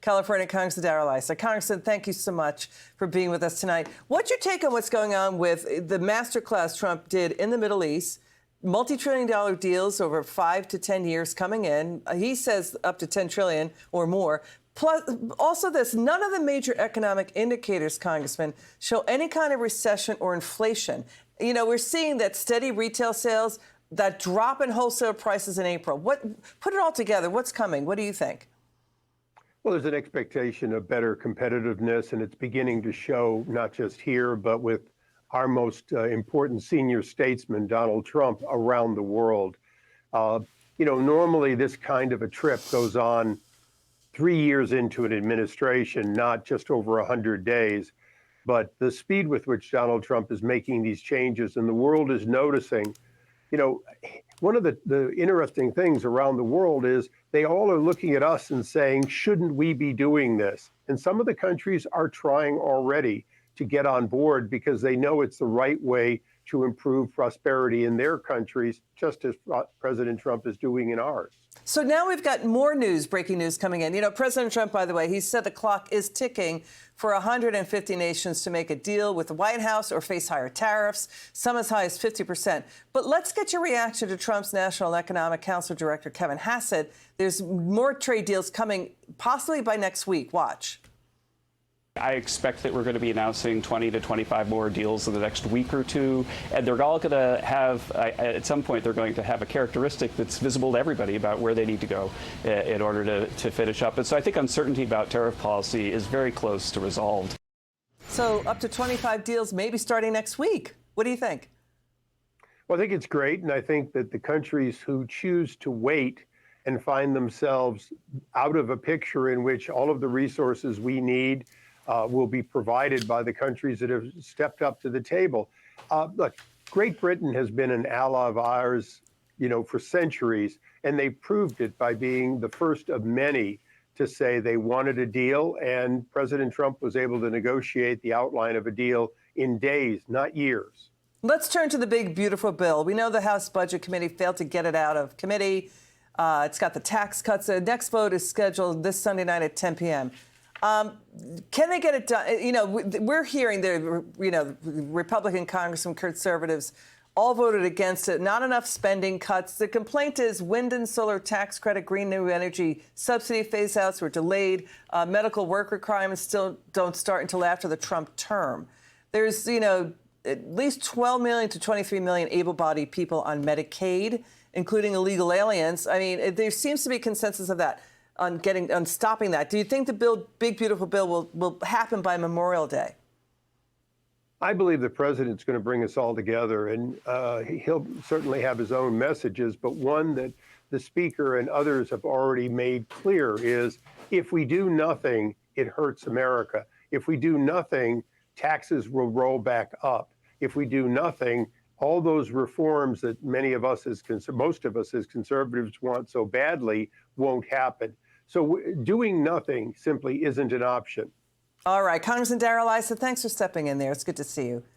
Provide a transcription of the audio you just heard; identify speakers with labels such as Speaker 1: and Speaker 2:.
Speaker 1: California Congressman Darrell Issa. Congressman, thank you so much for being with us tonight. What's your take on what's going on with the masterclass Trump did in the Middle East? Multi-trillion-dollar deals over 5 to 10 years coming in. He says up to 10 trillion or more. Plus, also this, none of the major economic indicators, Congressman, show any kind of recession or inflation. You know, we're seeing that steady retail sales, that drop in wholesale prices in April. Put it all together, what's coming? What do you think?
Speaker 2: Well, there's an expectation of better competitiveness, and it's beginning to show not just here, but with our most important senior statesman, Donald Trump, around the world. Normally this kind of a trip goes on 3 years into an administration, not just over 100 days. But the speed with which Donald Trump is making these changes and the world is noticing, one of the interesting things around the world is they all are looking at us and saying, shouldn't we be doing this? And some of the countries are trying already to get on board because they know it's the right way to improve prosperity in their countries, just as President Trump is doing in ours.
Speaker 1: So now we've got more news, breaking news coming in. President Trump, by the way, he said the clock is ticking for 150 nations to make a deal with the White House or face higher tariffs, some as high as 50%. But let's get your reaction to Trump's National Economic Council Director, Kevin Hassett. There's more trade deals coming possibly by next week. Watch.
Speaker 3: I expect that we're going to be announcing 20 to 25 more deals in the next week or two, and they're all going to have, at some point, they're going to have a characteristic that's visible to everybody about where they need to go in order to finish up. And so I think uncertainty about tariff policy is very close to resolved.
Speaker 1: So up to 25 deals maybe starting next week. What do you think?
Speaker 2: Well, I think it's great, and I think that the countries who choose to wait and find themselves out of a picture in which all of the resources we need will be provided by the countries that have stepped up to the table. Look, Great Britain has been an ally of ours, for centuries, and they proved it by being the first of many to say they wanted a deal, and President Trump was able to negotiate the outline of a deal in days, not years.
Speaker 1: Let's turn to the big, beautiful bill. We know the House Budget Committee failed to get it out of committee. It's got the tax cuts. The next vote is scheduled this Sunday night at 10 p.m. Can they get it done? We're hearing the Republican Congressmen, conservatives, all voted against it. Not enough spending cuts. The complaint is wind and solar tax credit, green new energy subsidy phase-outs were delayed. Medical work requirements still don't start until after the Trump term. There's, at least 12 million to 23 million able-bodied people on Medicaid, including illegal aliens. I mean, there seems to be consensus of that. On stopping that. Do you think the big, beautiful bill will happen by Memorial Day?
Speaker 2: I believe the president's going to bring us all together, and he'll certainly have his own messages, but one that the speaker and others have already made clear is if we do nothing, it hurts America. If we do nothing, taxes will roll back up. If we do nothing, all those reforms that most of us as conservatives want so badly won't happen. So doing nothing simply isn't an option.
Speaker 1: All right. Congressman Darrell Issa, thanks for stepping in there. It's good to see you.